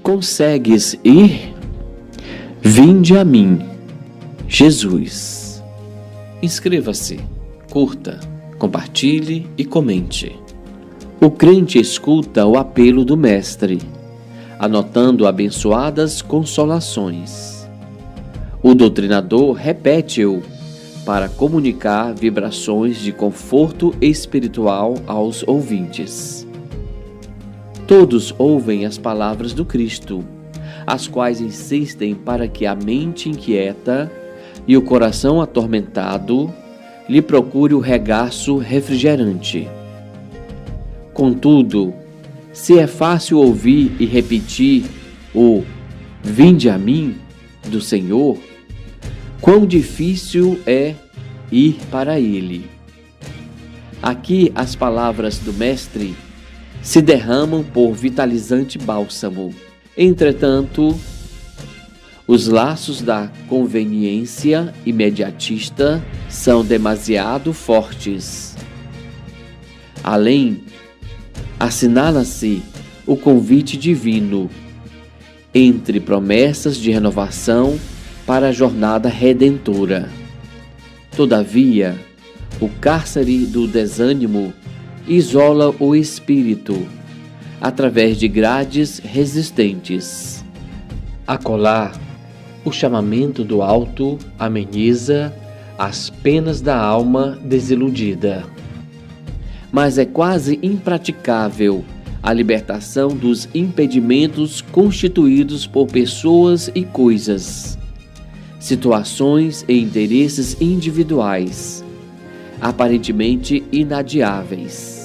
consegues ir? Vinde a mim, Jesus. Inscreva-se, curta, compartilhe e comente. O crente escuta o apelo do Mestre, anotando abençoadas consolações. O doutrinador repete-o para comunicar vibrações de conforto espiritual aos ouvintes. Todos ouvem as palavras do Cristo, as quais insistem para que a mente inquieta e o coração atormentado lhe procure o regaço refrigerante. Contudo, se é fácil ouvir e repetir o "Vinde a mim" do Senhor, quão difícil é ir para Ele. Aqui as palavras do Mestre se derramam por vitalizante bálsamo. Entretanto, os laços da conveniência imediatista são demasiado fortes. Além, assinala-se o convite divino, entre promessas de renovação para a jornada redentora. Todavia, o cárcere do desânimo isola o espírito através de grades resistentes. Acolá, o chamamento do alto ameniza as penas da alma desiludida. Mas é quase impraticável a libertação dos impedimentos constituídos por pessoas e coisas, situações e interesses individuais, aparentemente inadiáveis.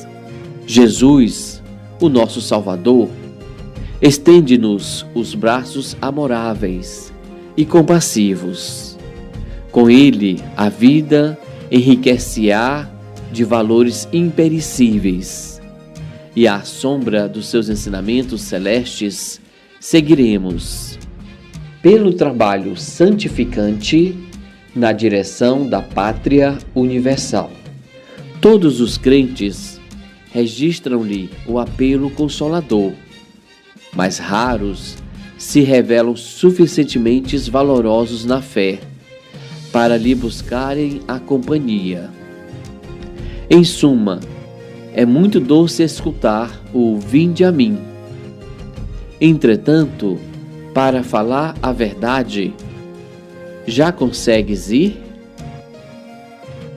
Jesus, o nosso Salvador, estende-nos os braços amoráveis e compassivos. Com ele, a vida enriquece-á de valores imperecíveis, e à sombra dos seus ensinamentos celestes seguiremos, pelo trabalho santificante, na direção da pátria universal. Todos os crentes registram-lhe o apelo consolador, mas raros se revelam suficientemente valorosos na fé para lhe buscarem a companhia. Em suma, é muito doce escutar o "Vinde a mim". Entretanto, para falar a verdade, já consegues ir?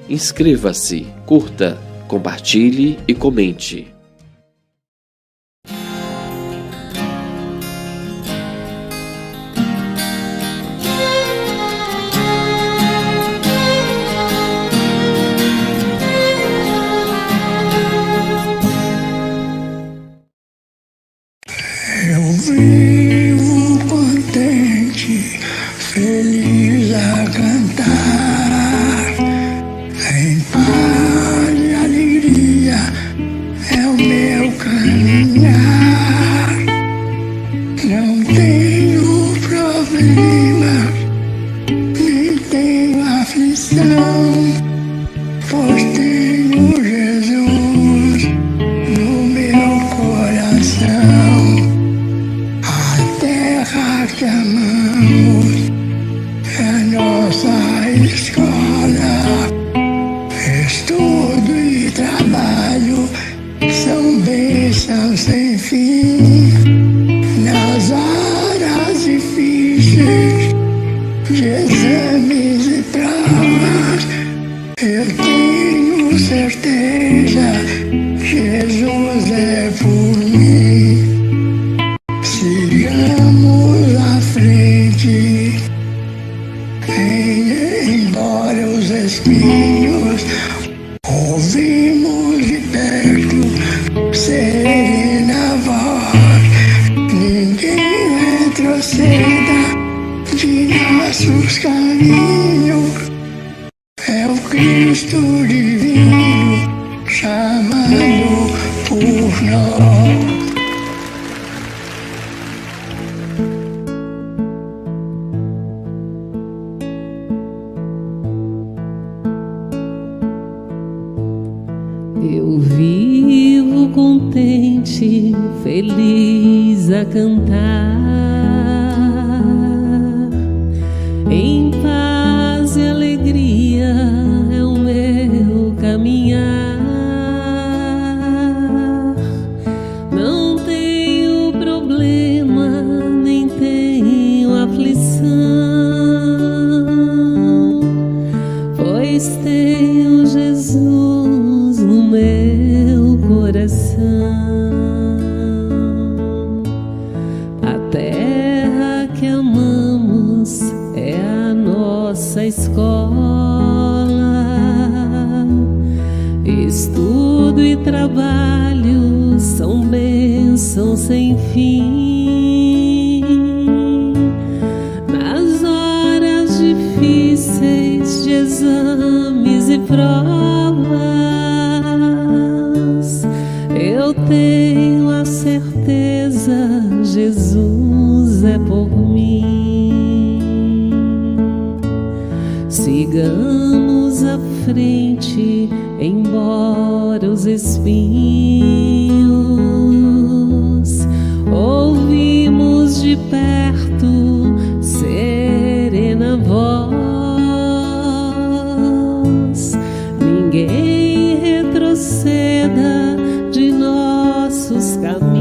Inscreva-se, curta, compartilhe e comente. Eu vivo contente, feliz a cantar, em paz e alegria é o meu caminhar. Não tenho problemas, nem tenho aflição, pois tenho Jesus no meu coração. Que amamos é a nossa escola. Estudo e trabalho são bênçãos sem fim. Nas horas difíceis de exames e provas, eu tenho certeza, Jesus é por mim. Sigamos à frente, embora os espinhos ouvimos de perto serena voz. Ninguém retroceda de nossos caminhos, é o Cristo divino chamando por nós. Eu vivo contente contente, feliz a cantar, em paz e alegria é o meu caminhar. Não tenho problema, nem tenho aflição, pois tenho Jesus no meu coração. A terra que amamos é a nossa escola. Estudo e trabalho são bênçãos sem fim. Nas horas difíceis de exames e provas, eu tenho a certeza, Jesus é por mim. Sigamos à frente, embora os espinhos. Ouvimos de perto serena voz. Ninguém retroceda de nossos caminhos.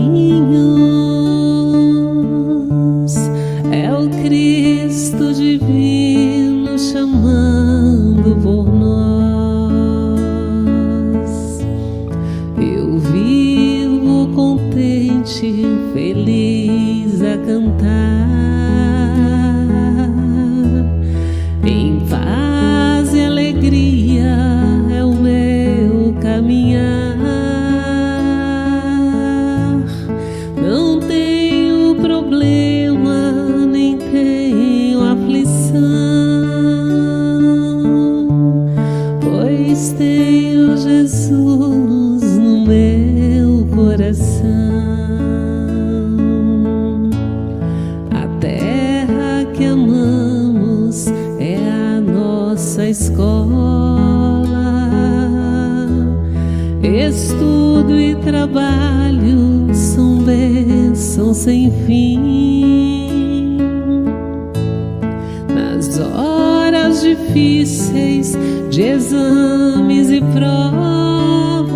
É o Cristo divino chamando por nós. Eu vivo contente, feliz a cantar, em paz e alegria é o meu caminhar. Não tenho problema, nem tenho aflição, pois tenho Jesus no meu coração. A terra que amamos é a nossa escola. Estudo e trabalho são bênçãos sem fim. Nas horas difíceis de exames e provas,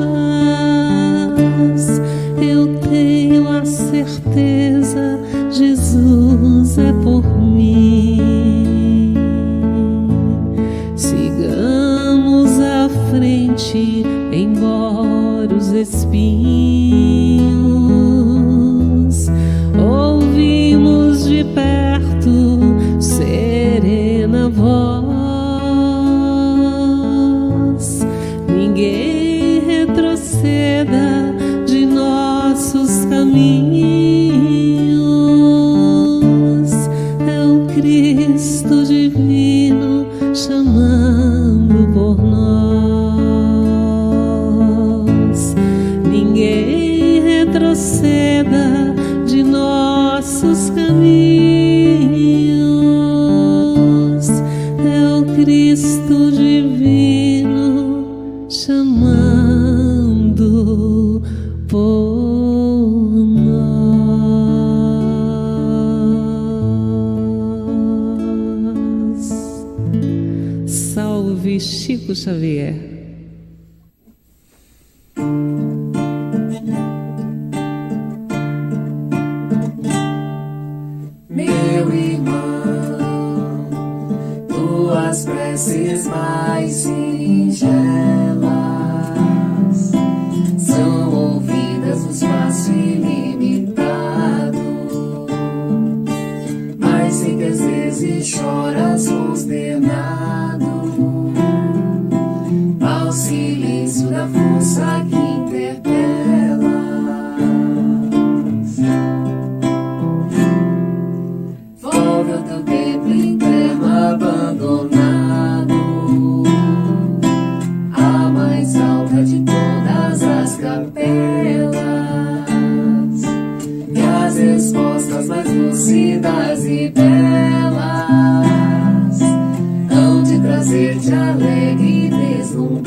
eu tenho a certeza, Jesus é por mim. Sigamos à frente, embora os espinhos. Ouvimos de perto serena voz. Ninguém retroceda de nossos caminhos. É o Cristo divino chamando por nós. Ninguém retroceda de nossos caminhos. É o Cristo divino chamando por nós. Salve Chico Xavier. Meu irmão, tuas preces mais singelas são ouvidas no espaço ilimitado, mas sei que às vezes choras consternado ao silêncio da força que interpela. Volve ao teu templo interno abandonado, a mais alta de todas as capelas, e as respostas mais lúcidas e belas hão de trazer-te alegre e deslumbrado.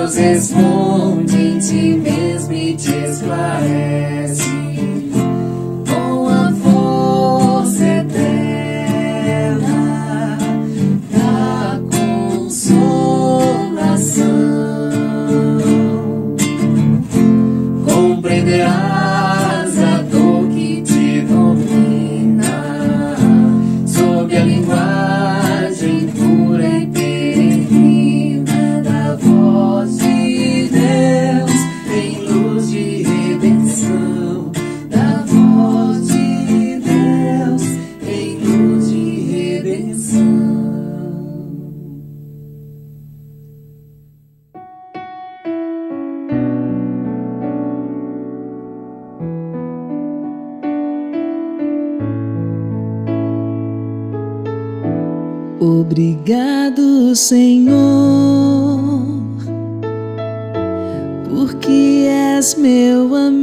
Deus responde em ti mesmo e te esclarece com a força eterna da consolação. Compreenderás a dor que te domina sob a linguagem pura e peregrina da voz de Deus em luz de redenção, da voz de Deus em luz de redenção. Obrigado, Senhor, porque és meu amigo,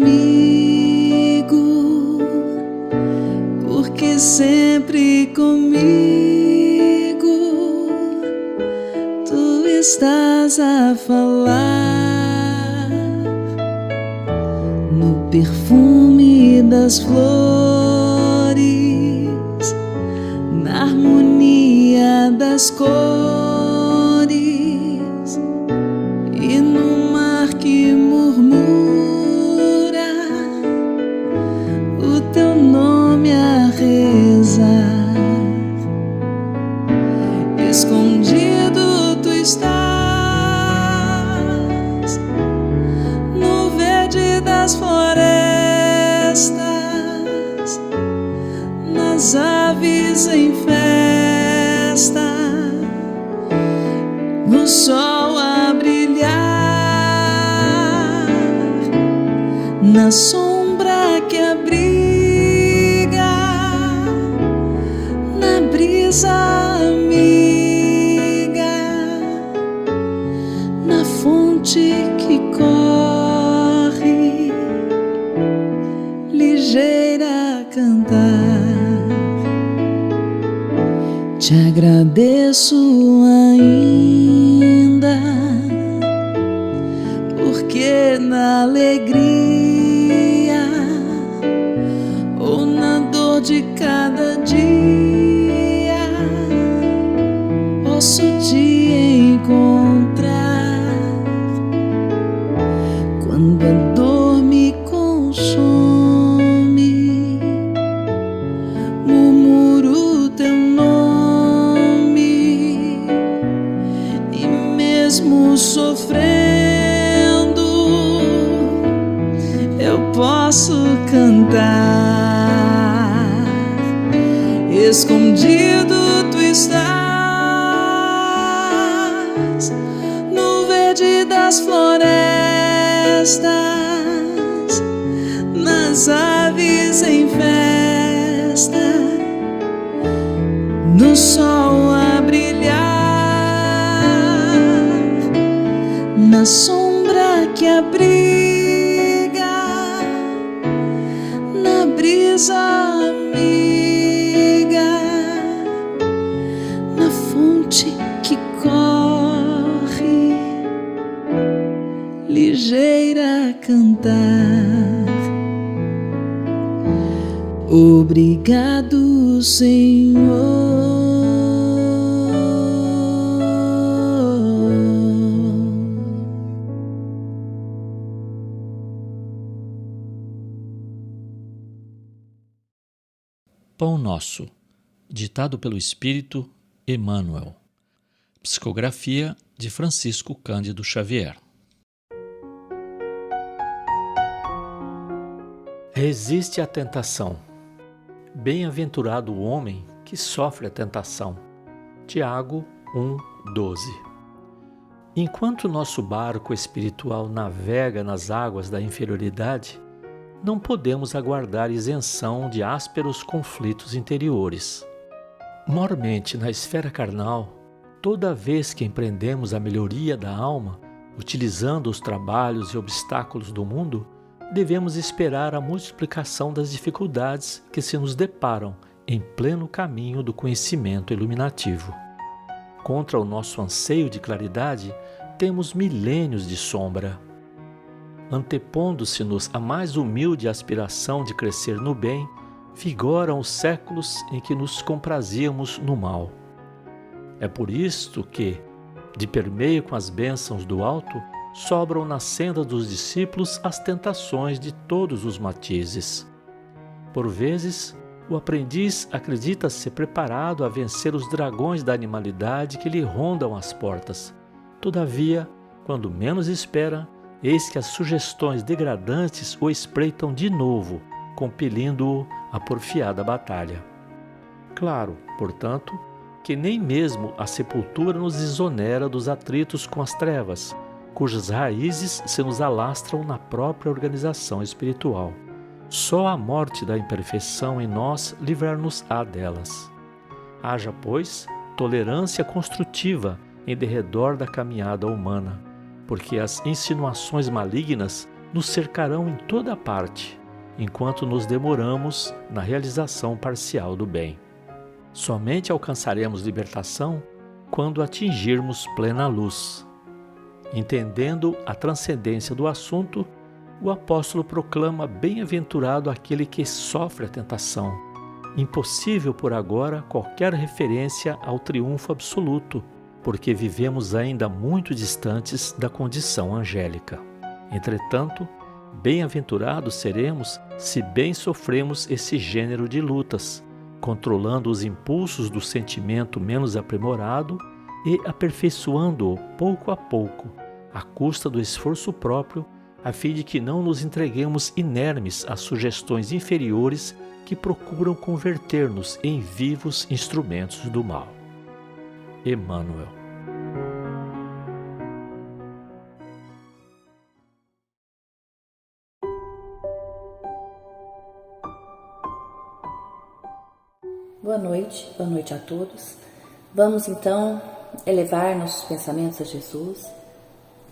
porque sempre comigo tu estás a falar no perfume das flores, na harmonia das cores e no mar que murmura o teu nome a rezar. Escondido tu estás no verde das florestas, nas aves em festa, no sol a brilhar, na sombra que abriga, na brisa amiga, na fonte que corre, ligeira a cantar. Te agradeço ainda, porque na alegria ou na dor de cada dia posso te encontrar. Quando a dor me consome, murmuro teu nome, e mesmo sofrendo eu posso cantar. Escondido tu estás no verde das florestas, nas aves em festa, no sol a brilhar, na sombra que abriga, na brisa amiga, na fonte que corre, ligeira a cantar. Obrigado, Senhor. Pão Nosso, ditado pelo Espírito Emmanuel. Psicografia de Francisco Cândido Xavier. Resiste à tentação. Bem-aventurado o homem que sofre a tentação. Tiago 1:12. Enquanto nosso barco espiritual navega nas águas da inferioridade, não podemos aguardar isenção de ásperos conflitos interiores. Mormente na esfera carnal, toda vez que empreendemos a melhoria da alma, utilizando os trabalhos e obstáculos do mundo, devemos esperar a multiplicação das dificuldades que se nos deparam em pleno caminho do conhecimento iluminativo. Contra o nosso anseio de claridade, temos milênios de sombra. Antepondo-se-nos a mais humilde aspiração de crescer no bem, vigoram os séculos em que nos comprazíamos no mal. É por isto que, de permeio com as bênçãos do alto, sobram na senda dos discípulos as tentações de todos os matizes. Por vezes, o aprendiz acredita ser preparado a vencer os dragões da animalidade que lhe rondam as portas. Todavia, quando menos espera, eis que as sugestões degradantes o espreitam de novo, compelindo-o a porfiada batalha. Claro, portanto, que nem mesmo a sepultura nos exonera dos atritos com as trevas, cujas raízes se nos alastram na própria organização espiritual. Só a morte da imperfeição em nós livrar-nos-á delas. Haja, pois, tolerância construtiva em derredor da caminhada humana, porque as insinuações malignas nos cercarão em toda parte, enquanto nos demoramos na realização parcial do bem. Somente alcançaremos libertação quando atingirmos plena luz. Entendendo a transcendência do assunto, o apóstolo proclama bem-aventurado aquele que sofre a tentação. Impossível por agora qualquer referência ao triunfo absoluto, porque vivemos ainda muito distantes da condição angélica. Entretanto, bem-aventurados seremos se bem sofremos esse gênero de lutas, controlando os impulsos do sentimento menos aprimorado e aperfeiçoando-o pouco a pouco, à custa do esforço próprio, a fim de que não nos entreguemos inermes às sugestões inferiores que procuram converter-nos em vivos instrumentos do mal. Emmanuel. Boa noite a todos. Vamos então elevar nossos pensamentos a Jesus,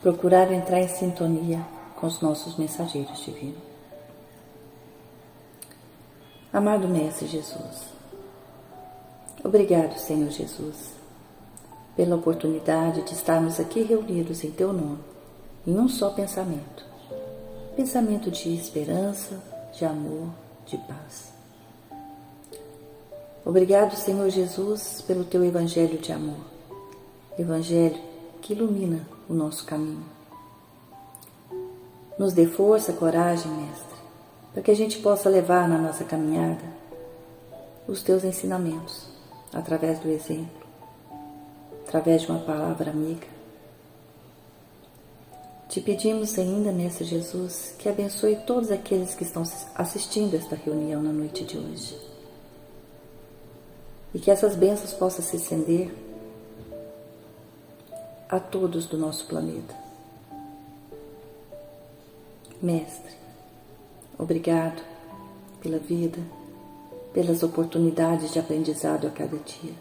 procurar entrar em sintonia com os nossos mensageiros divinos. Amado Mestre Jesus, obrigado, Senhor Jesus, pela oportunidade de estarmos aqui reunidos em Teu nome, em um só pensamento, pensamento de esperança, de amor, de paz. Obrigado, Senhor Jesus, pelo Teu Evangelho de amor, Evangelho que ilumina o nosso caminho. Nos dê força, coragem, Mestre, para que a gente possa levar na nossa caminhada os Teus ensinamentos, através do exemplo, através de uma palavra amiga. Te pedimos ainda, Mestre Jesus, que abençoe todos aqueles que estão assistindo esta reunião na noite de hoje. E que essas bênçãos possam se estender a todos do nosso planeta. Mestre, obrigado pela vida, pelas oportunidades de aprendizado a cada dia.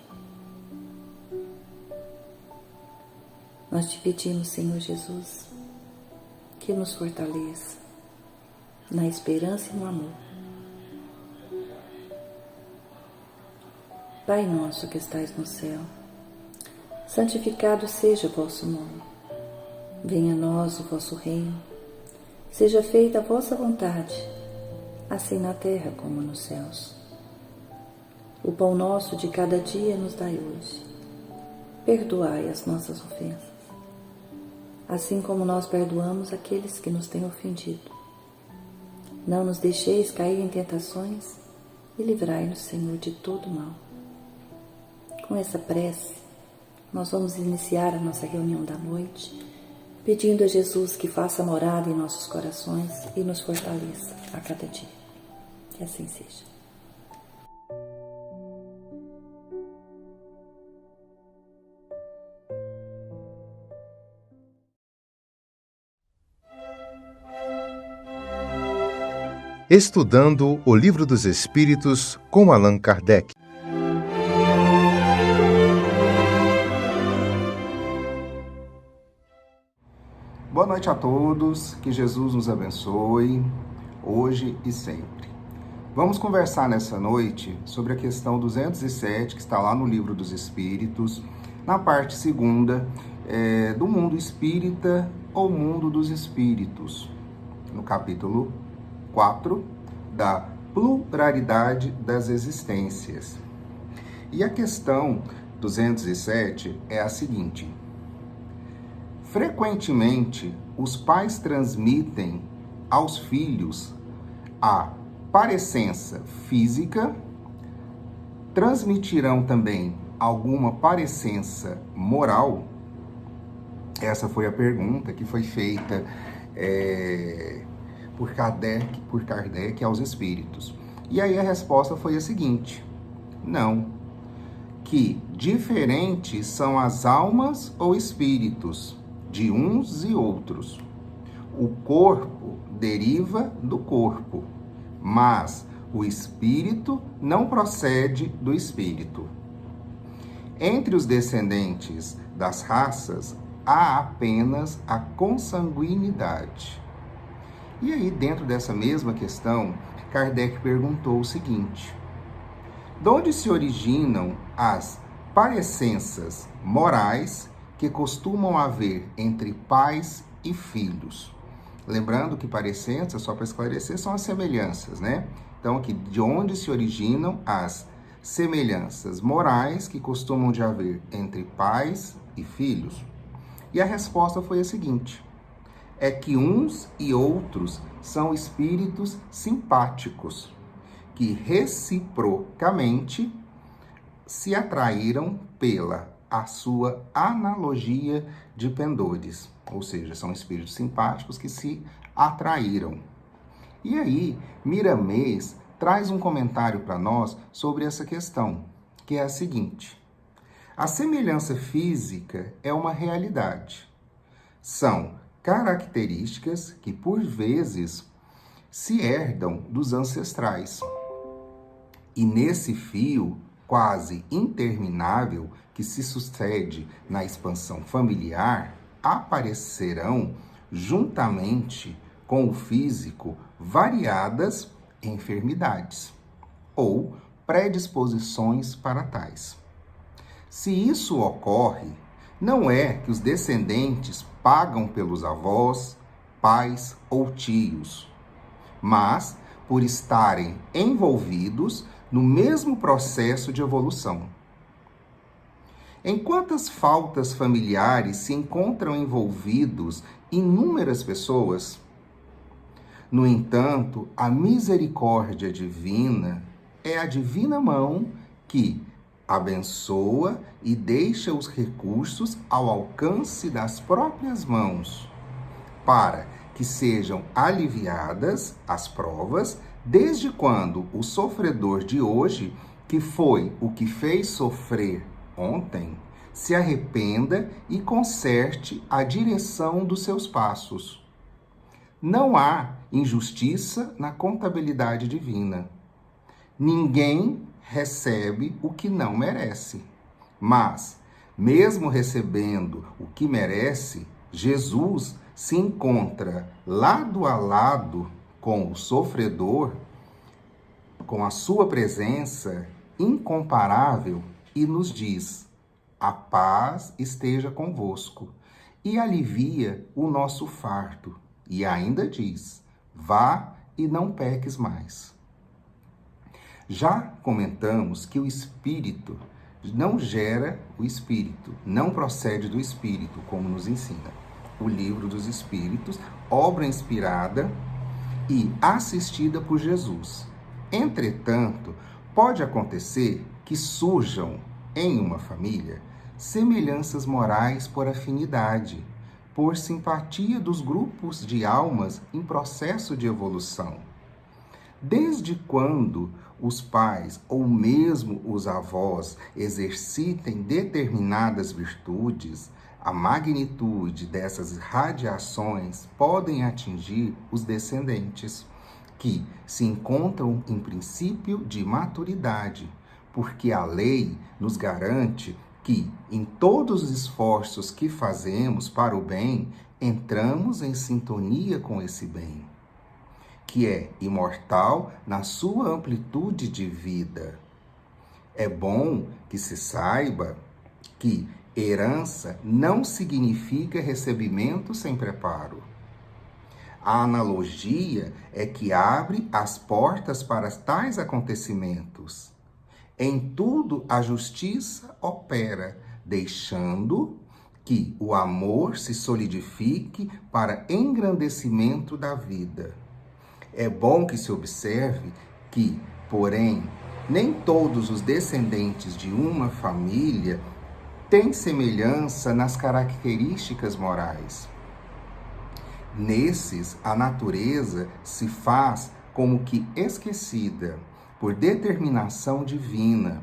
Nós te pedimos, Senhor Jesus, que nos fortaleça na esperança e no amor. Pai nosso que estais no céu, santificado seja o vosso nome. Venha a nós o vosso reino. Seja feita a vossa vontade, assim na terra como nos céus. O pão nosso de cada dia nos dai hoje. Perdoai as nossas ofensas, assim como nós perdoamos aqueles que nos têm ofendido. Não nos deixeis cair em tentações e livrai-nos, Senhor, de todo mal. Com essa prece, nós vamos iniciar a nossa reunião da noite, pedindo a Jesus que faça morada em nossos corações e nos fortaleça a cada dia. Que assim seja. Estudando o Livro dos Espíritos com Allan Kardec. Boa noite a todos, que Jesus nos abençoe, hoje e sempre. Vamos conversar nessa noite sobre a questão 207, que está lá no Livro dos Espíritos, na parte segunda, do mundo espírita ou mundo dos espíritos, no capítulo 4 da pluralidade das existências. E a questão 207 é a seguinte: frequentemente os pais transmitem aos filhos a parecença física, transmitirão também alguma parecença moral? Essa foi a pergunta que foi feita por Kardec aos espíritos. E aí a resposta foi a seguinte: não, que diferentes são as almas ou espíritos de uns e outros. O corpo deriva do corpo, mas o espírito não procede do espírito. Entre os descendentes das raças, há apenas a consanguinidade. E aí, dentro dessa mesma questão, Kardec perguntou o seguinte: de onde se originam as parecenças morais que costumam haver entre pais e filhos? Lembrando que parecenças, só para esclarecer, são as semelhanças, né? Então, aqui, de onde se originam as semelhanças morais que costumam de haver entre pais e filhos? E a resposta foi a seguinte: é que uns e outros são espíritos simpáticos, que reciprocamente se atraíram pela a sua analogia de pendores, ou seja, são espíritos simpáticos que se atraíram. E aí, Miramês traz um comentário para nós sobre essa questão, que é a seguinte: a semelhança física é uma realidade. São características que, por vezes, se herdam dos ancestrais. E nesse fio quase interminável que se sucede na expansão familiar, aparecerão, juntamente com o físico, variadas enfermidades ou predisposições para tais. Se isso ocorre, não é que os descendentes pagam pelos avós, pais ou tios, mas por estarem envolvidos no mesmo processo de evolução. Em quantas faltas familiares se encontram envolvidos inúmeras pessoas? No entanto, a misericórdia divina é a divina mão que abençoa e deixa os recursos ao alcance das próprias mãos, para que sejam aliviadas as provas, desde quando o sofredor de hoje, que foi o que fez sofrer ontem, se arrependa e conserte a direção dos seus passos. Não há injustiça na contabilidade divina. Ninguém recebe o que não merece. Mas, mesmo recebendo o que merece, Jesus se encontra lado a lado com o sofredor, com a sua presença incomparável, e nos diz: a paz esteja convosco, e alivia o nosso fardo. E ainda diz: vá e não peques mais. Já comentamos que o espírito não gera o espírito, não procede do espírito, como nos ensina o Livro dos Espíritos, obra inspirada e assistida por Jesus. Entretanto, pode acontecer que surjam em uma família semelhanças morais por afinidade, por simpatia dos grupos de almas em processo de evolução. Desde quando os pais ou mesmo os avós exercitem determinadas virtudes, a magnitude dessas radiações podem atingir os descendentes, que se encontram em princípio de maturidade, porque a lei nos garante que, em todos os esforços que fazemos para o bem, entramos em sintonia com esse bem, que é imortal na sua amplitude de vida. É bom que se saiba que, Herança não significa recebimento sem preparo. A analogia é que abre as portas para tais acontecimentos. Em tudo a justiça opera, deixando que o amor se solidifique para engrandecimento da vida. É bom que se observe que, porém, nem todos os descendentes de uma família têm semelhança nas características morais. Nesses, a natureza se faz como que esquecida por determinação divina,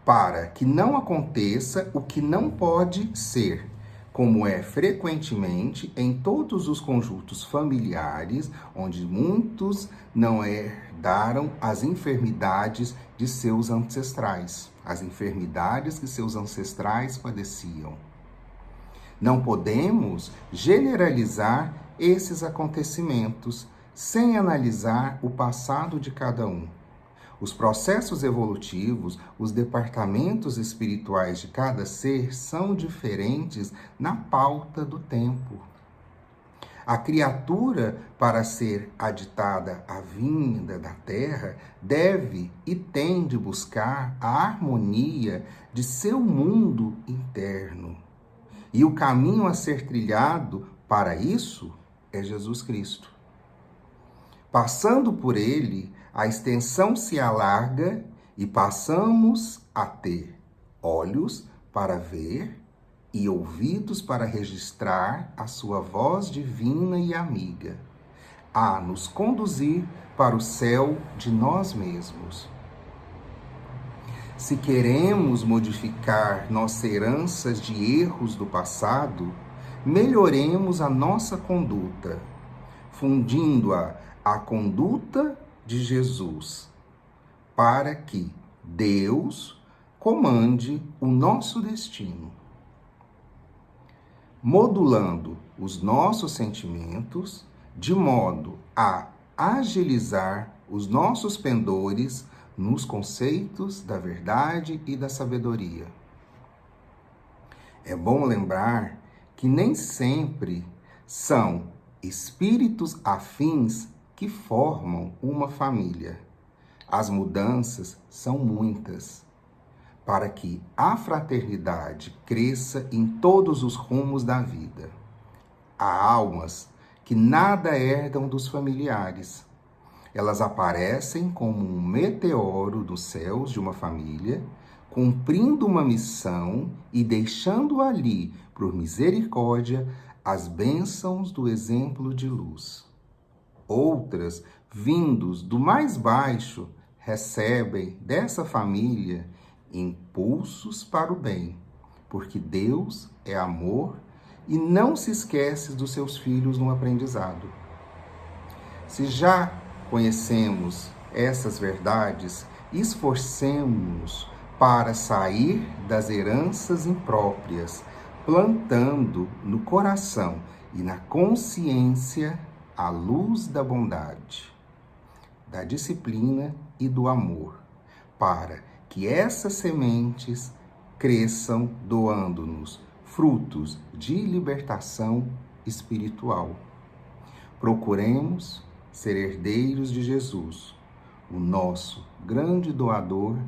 para que não aconteça o que não pode ser, como é frequentemente em todos os conjuntos familiares, onde muitos não herdaram as enfermidades de seus ancestrais, as enfermidades que seus ancestrais padeciam. Não podemos generalizar esses acontecimentos sem analisar o passado de cada um. Os processos evolutivos, os departamentos espirituais de cada ser são diferentes na pauta do tempo. A criatura, para ser aditada à vinda da Terra, deve e tem de buscar a harmonia de seu mundo interno. E o caminho a ser trilhado para isso é Jesus Cristo. Passando por ele, a extensão se alarga e passamos a ter olhos para ver e ouvidos para registrar a sua voz divina e amiga, a nos conduzir para o céu de nós mesmos. Se queremos modificar nossas heranças de erros do passado, melhoremos a nossa conduta, fundindo-a à conduta de Jesus, para que Deus comande o nosso destino, modulando os nossos sentimentos de modo a agilizar os nossos pendores nos conceitos da verdade e da sabedoria. É bom lembrar que nem sempre são espíritos afins que formam uma família. As mudanças são muitas, para que a fraternidade cresça em todos os rumos da vida. Há almas que nada herdam dos familiares. Elas aparecem como um meteoro dos céus de uma família, cumprindo uma missão e deixando ali, por misericórdia, as bênçãos do exemplo de luz. Outras, vindos do mais baixo, recebem dessa família impulsos para o bem, porque Deus é amor e não se esquece dos seus filhos no aprendizado. Se já conhecemos essas verdades, esforcemos-nos para sair das heranças impróprias, plantando no coração e na consciência a luz da bondade, da disciplina e do amor, para que essas sementes cresçam doando-nos frutos de libertação espiritual. Procuremos ser herdeiros de Jesus, o nosso grande doador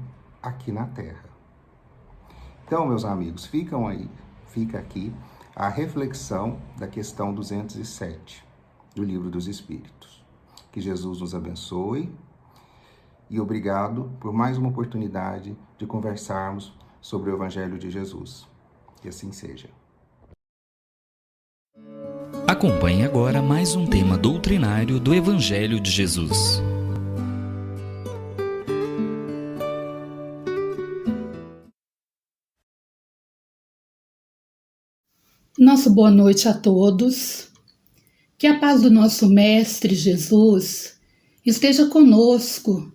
aqui na Terra. Então, meus amigos, fica aqui a reflexão da questão 207 do Livro dos Espíritos. Que Jesus nos abençoe e obrigado por mais uma oportunidade de conversarmos sobre o Evangelho de Jesus. Que assim seja. Acompanhe agora mais um tema doutrinário do Evangelho de Jesus. Nossa boa noite a todos. Que a paz do nosso Mestre Jesus esteja conosco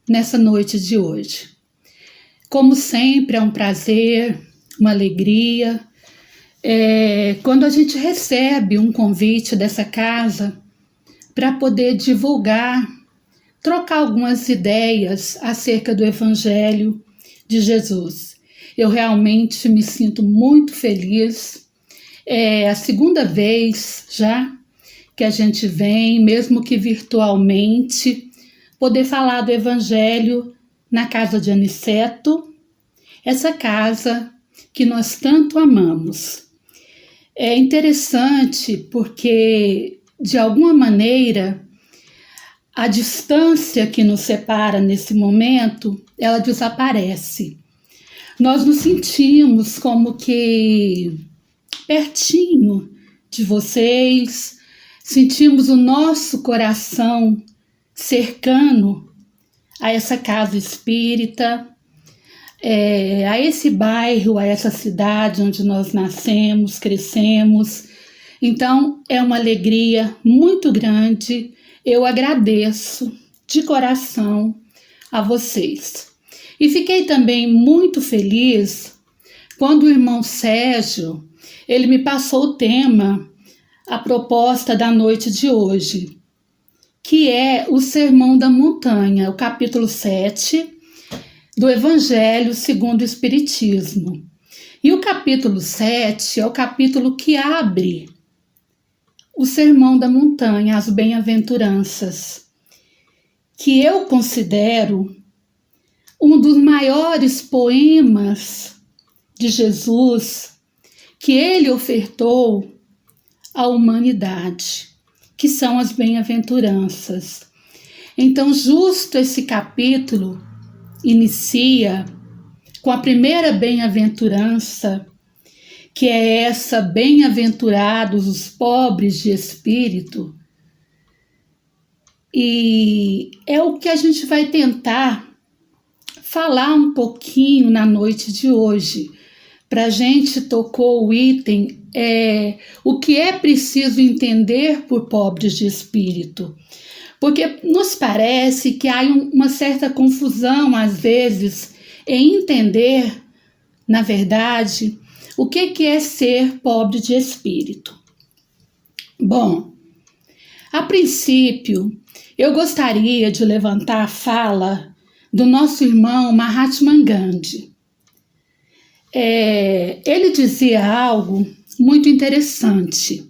nessa noite de hoje. Como sempre, é um prazer, uma alegria, quando a gente recebe um convite dessa casa para poder divulgar, trocar algumas ideias acerca do Evangelho de Jesus. Eu realmente me sinto muito feliz. É a segunda vez já que a gente vem, mesmo que virtualmente, poder falar do Evangelho na casa de Aniceto, essa casa que nós tanto amamos. É interessante porque, de alguma maneira, a distância que nos separa nesse momento, ela desaparece. Nós nos sentimos como que pertinho de vocês, sentimos o nosso coração cercano a essa casa espírita, a esse bairro, a essa cidade onde nós nascemos, crescemos. Então, é uma alegria muito grande. Eu agradeço de coração a vocês. E fiquei também muito feliz quando o irmão Sérgio, ele me passou o tema, a proposta da noite de hoje, que é o Sermão da Montanha, o capítulo 7 do Evangelho segundo o Espiritismo. E o capítulo 7 é o capítulo que abre o Sermão da Montanha, as Bem-aventuranças, que eu considero um dos maiores poemas de Jesus que ele ofertou à humanidade, que são as bem-aventuranças. Então, justo esse capítulo inicia com a primeira bem-aventurança, que é essa: bem-aventurados os pobres de espírito. E é o que a gente vai tentar falar um pouquinho na noite de hoje. Para a gente tocou o item, o que é preciso entender por pobres de espírito. Porque nos parece que há uma certa confusão, às vezes, em entender, na verdade, o que é ser pobre de espírito. Bom, a princípio, eu gostaria de levantar a fala do nosso irmão Mahatma Gandhi. Ele dizia algo muito interessante.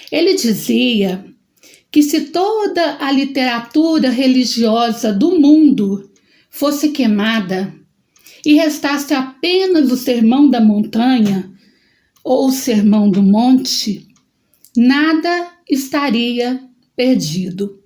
Ele dizia que se toda a literatura religiosa do mundo fosse queimada e restasse apenas o Sermão da Montanha ou o Sermão do Monte, nada estaria perdido.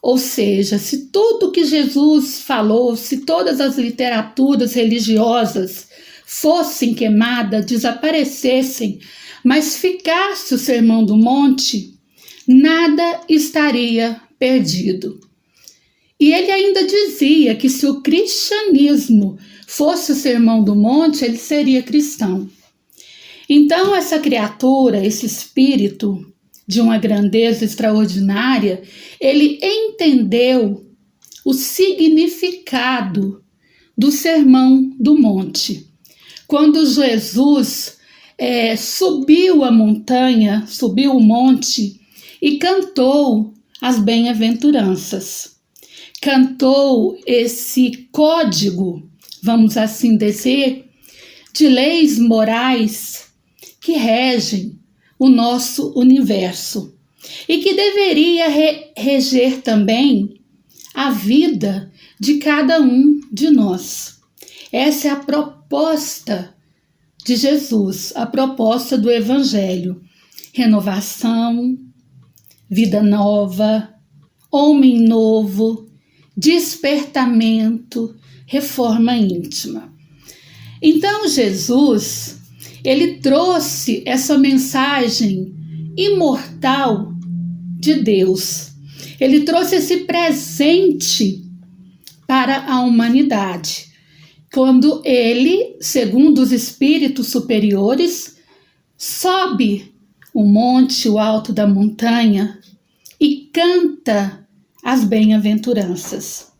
Ou seja, se tudo que Jesus falou, se todas as literaturas religiosas fossem queimadas, desaparecessem, mas ficasse o Sermão do Monte, nada estaria perdido. E ele ainda dizia que se o cristianismo fosse o Sermão do Monte, ele seria cristão. Então, essa criatura, esse espírito de uma grandeza extraordinária, ele entendeu o significado do Sermão do Monte. Quando Jesus subiu a montanha, subiu o monte e cantou as bem-aventuranças. Cantou esse código, vamos assim dizer, de leis morais que regem o nosso universo e que deveria reger também a vida de cada um de nós. Essa é a proposta de Jesus, a proposta do Evangelho: renovação, vida nova, homem novo, despertamento, reforma íntima. Então Jesus, ele trouxe essa mensagem imortal de Deus. Ele trouxe esse presente para a humanidade, quando ele, segundo os espíritos superiores, sobe o monte, o alto da montanha e canta as bem-aventuranças.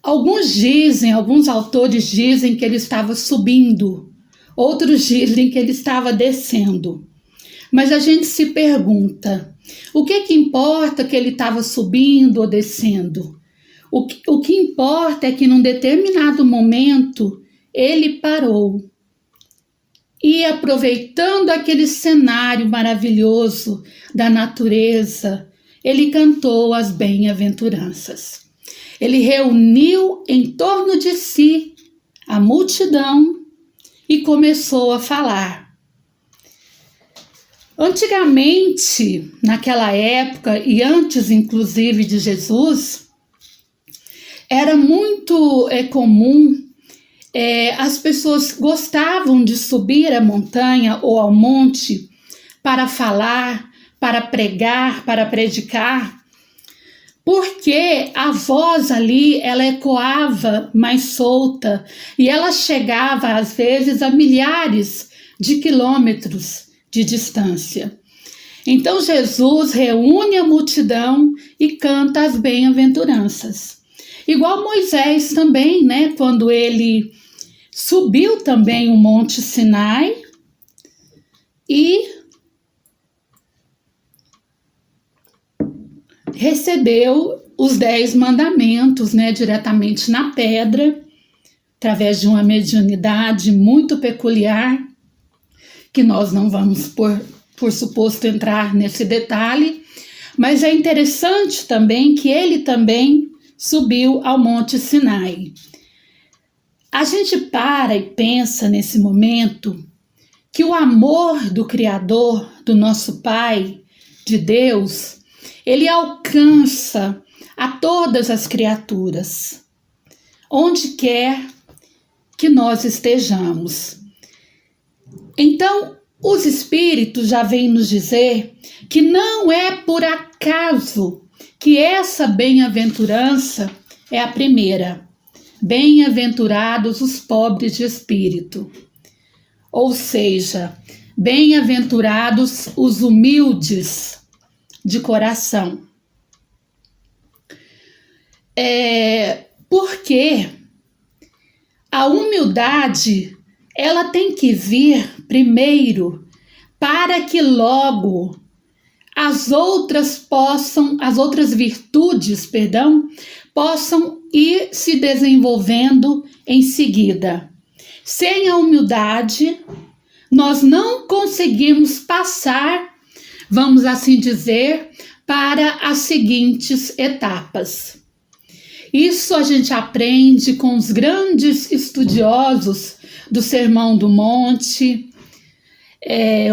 Alguns autores dizem que ele estava subindo, outros dizem que ele estava descendo. Mas a gente se pergunta, o que importa que ele estava subindo ou descendo? O que importa é que num determinado momento ele parou e, aproveitando aquele cenário maravilhoso da natureza, ele cantou as bem-aventuranças. Ele reuniu em torno de si a multidão e começou a falar. Antigamente, naquela época e antes inclusive de Jesus, era muito comum, as pessoas gostavam de subir a montanha ou ao monte para falar, para pregar, para predicar, porque a voz ali, ela ecoava mais solta e ela chegava às vezes a milhares de quilômetros de distância. Então Jesus reúne a multidão e canta as bem-aventuranças. Igual Moisés também, né? Quando ele subiu também o Monte Sinai e recebeu os 10 mandamentos, né, diretamente na pedra, através de uma mediunidade muito peculiar, que nós não vamos, por suposto, entrar nesse detalhe, mas é interessante também que ele também subiu ao Monte Sinai. A gente para e pensa nesse momento que o amor do Criador, do nosso Pai, de Deus, ele alcança a todas as criaturas, onde quer que nós estejamos. Então, os Espíritos já vêm nos dizer que não é por acaso que essa bem-aventurança é a primeira. Bem-aventurados os pobres de espírito. Ou seja, bem-aventurados os humildes de coração. Porque a humildade, ela tem que vir primeiro para que logo as outras virtudes, possam ir se desenvolvendo em seguida. Sem a humildade, nós não conseguimos passar, vamos assim dizer, para as seguintes etapas. Isso a gente aprende com os grandes estudiosos do Sermão do Monte.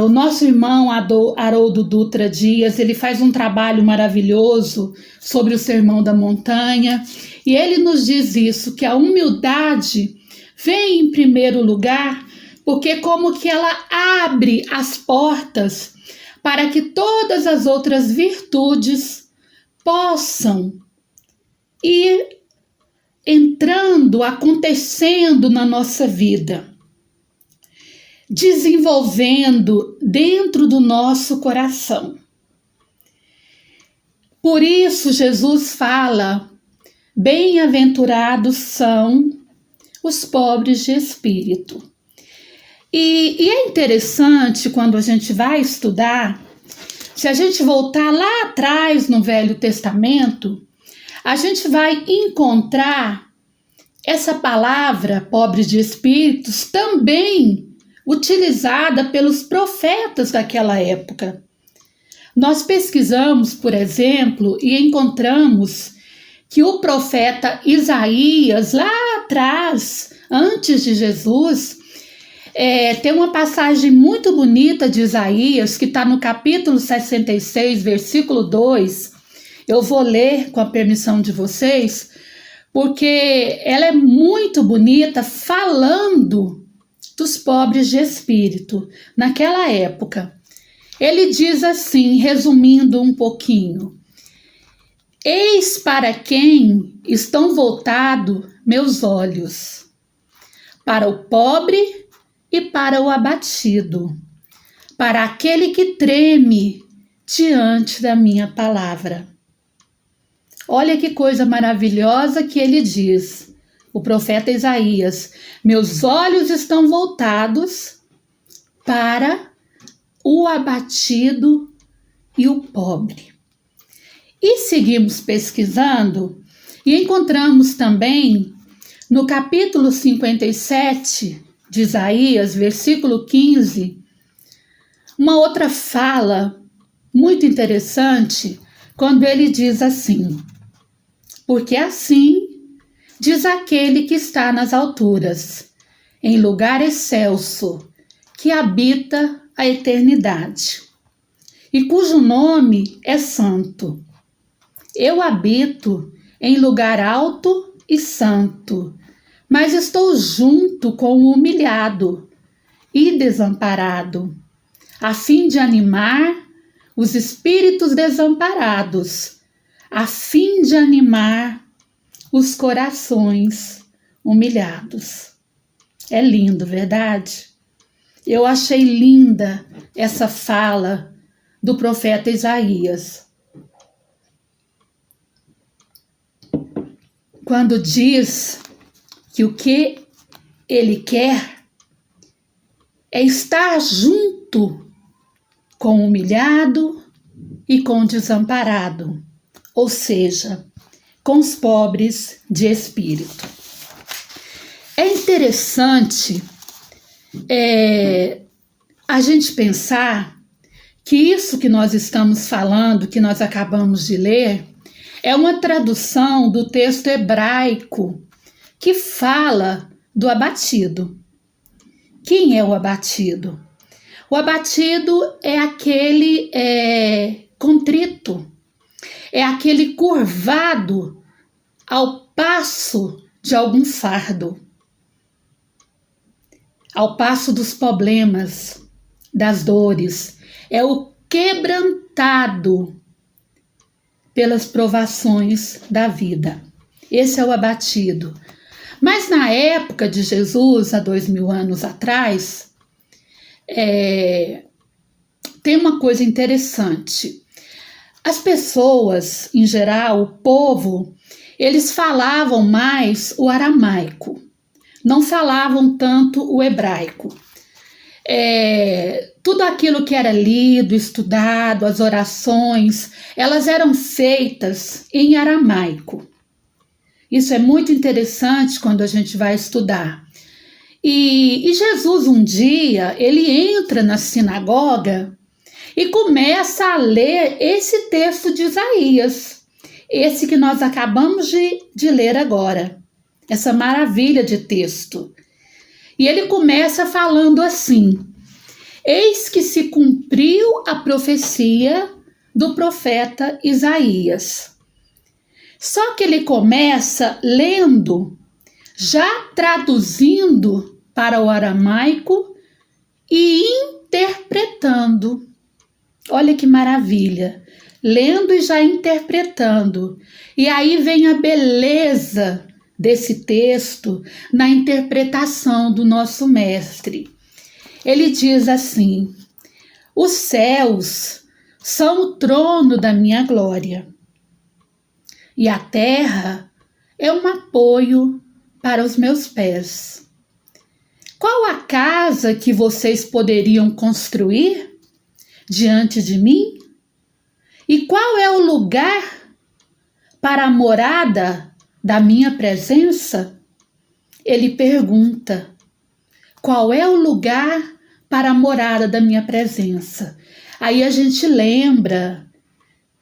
O nosso irmão Haroldo Dutra Dias, ele faz um trabalho maravilhoso sobre o Sermão da Montanha, e ele nos diz isso, que a humildade vem em primeiro lugar, porque como que ela abre as portas para que todas as outras virtudes possam ir entrando, acontecendo na nossa vida, desenvolvendo dentro do nosso coração. Por isso Jesus fala: bem-aventurados são os pobres de espírito. E é interessante quando a gente vai estudar, se a gente voltar lá atrás no Velho Testamento, a gente vai encontrar essa palavra, pobre de espíritos, também utilizada pelos profetas daquela época. Nós pesquisamos, por exemplo, e encontramos que o profeta Isaías, lá atrás, antes de Jesus, tem uma passagem muito bonita de Isaías, que está no capítulo 66, versículo 2. Eu vou ler com a permissão de vocês, porque ela é muito bonita, falando dos pobres de espírito naquela época. Ele diz assim, resumindo um pouquinho: eis para quem estão voltados meus olhos, para o pobre e para o abatido, para aquele que treme diante da minha palavra. Olha que coisa maravilhosa que ele diz, o profeta Isaías: meus olhos estão voltados para o abatido e o pobre. E seguimos pesquisando E encontramos também no capítulo 57 de Isaías, versículo 15, uma outra fala muito interessante, quando ele diz assim: porque assim diz aquele que está nas alturas, em lugar excelso, que habita a eternidade, e cujo nome é santo. Eu habito em lugar alto e santo, mas estou junto com o humilhado e desamparado, a fim de animar os espíritos desamparados, a fim de animar os corações humilhados. É lindo, verdade? Eu achei linda essa fala do profeta Isaías, quando diz que o que ele quer é estar junto com o humilhado e com o desamparado, ou seja, com os pobres de espírito. É interessante a gente pensar que isso que nós estamos falando, que nós acabamos de ler, é uma tradução do texto hebraico que fala do abatido. Quem é o abatido? O abatido é aquele contrito, é aquele curvado ao passo de algum fardo, ao passo dos problemas, das dores. É o quebrantado pelas provações da vida. Esse é o abatido. Mas na época de Jesus, há 2000 anos atrás, tem uma coisa interessante. As pessoas, em geral, o povo, eles falavam mais o aramaico, não falavam tanto o hebraico. Tudo aquilo que era lido, estudado, as orações, elas eram feitas em aramaico. Isso é muito interessante quando a gente vai estudar. E Jesus, um dia, ele entra na sinagoga e começa a ler esse texto de Isaías, esse que nós acabamos de ler agora, essa maravilha de texto. E ele começa falando assim: eis que se cumpriu a profecia do profeta Isaías. Só que ele começa lendo, já traduzindo para o aramaico e interpretando. Olha que maravilha! Lendo e já interpretando. E aí vem a beleza desse texto na interpretação do nosso mestre. Ele diz assim: os céus são o trono da minha glória, e a terra é um apoio para os meus pés. Qual a casa que vocês poderiam construir diante de mim? E qual é o lugar para a morada da minha presença? Ele pergunta: qual é o lugar para a morada da minha presença? Aí a gente lembra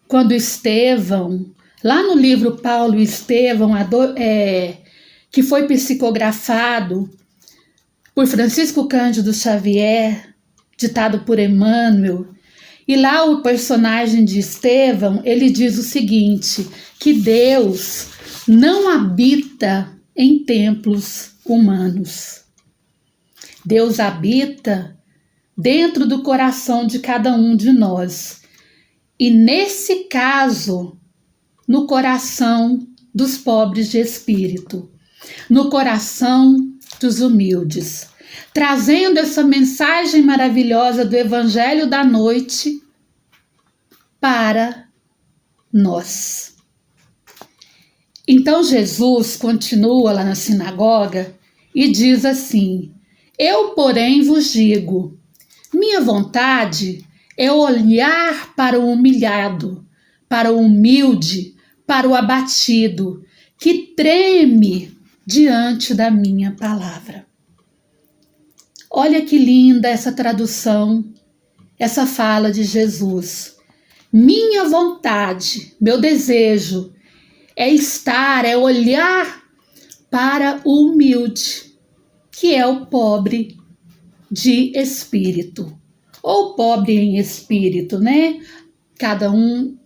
quando Estevão, lá no livro Paulo e Estevão, que foi psicografado por Francisco Cândido Xavier, ditado por Emmanuel, e lá o personagem de Estevão, ele diz o seguinte, que Deus não habita em templos humanos. Deus habita dentro do coração de cada um de nós. E nesse caso, no coração dos pobres de espírito, no coração dos humildes, trazendo essa mensagem maravilhosa do Evangelho da noite para nós. Então Jesus continua lá na sinagoga e diz assim: eu, porém, vos digo, minha vontade é olhar para o humilhado, para o humilde, para o abatido, que treme diante da minha palavra. Olha que linda essa tradução, essa fala de Jesus. Minha vontade, meu desejo é olhar para o humilde, que é o pobre de espírito, ou pobre em espírito, né? Cada um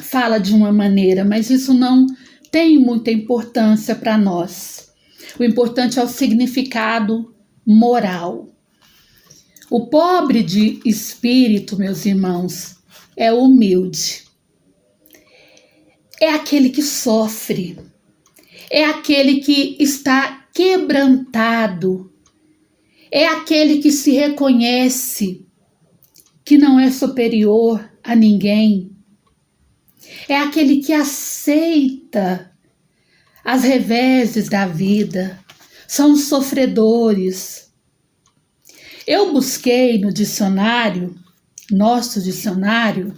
fala de uma maneira, mas isso não tem muita importância para nós. O importante é o significado moral. O pobre de espírito, meus irmãos, é o humilde. É aquele que sofre. É aquele que está quebrantado. É aquele que se reconhece que não é superior a ninguém. É aquele que aceita as reveses da vida. São os sofredores. Eu busquei no dicionário, nosso dicionário,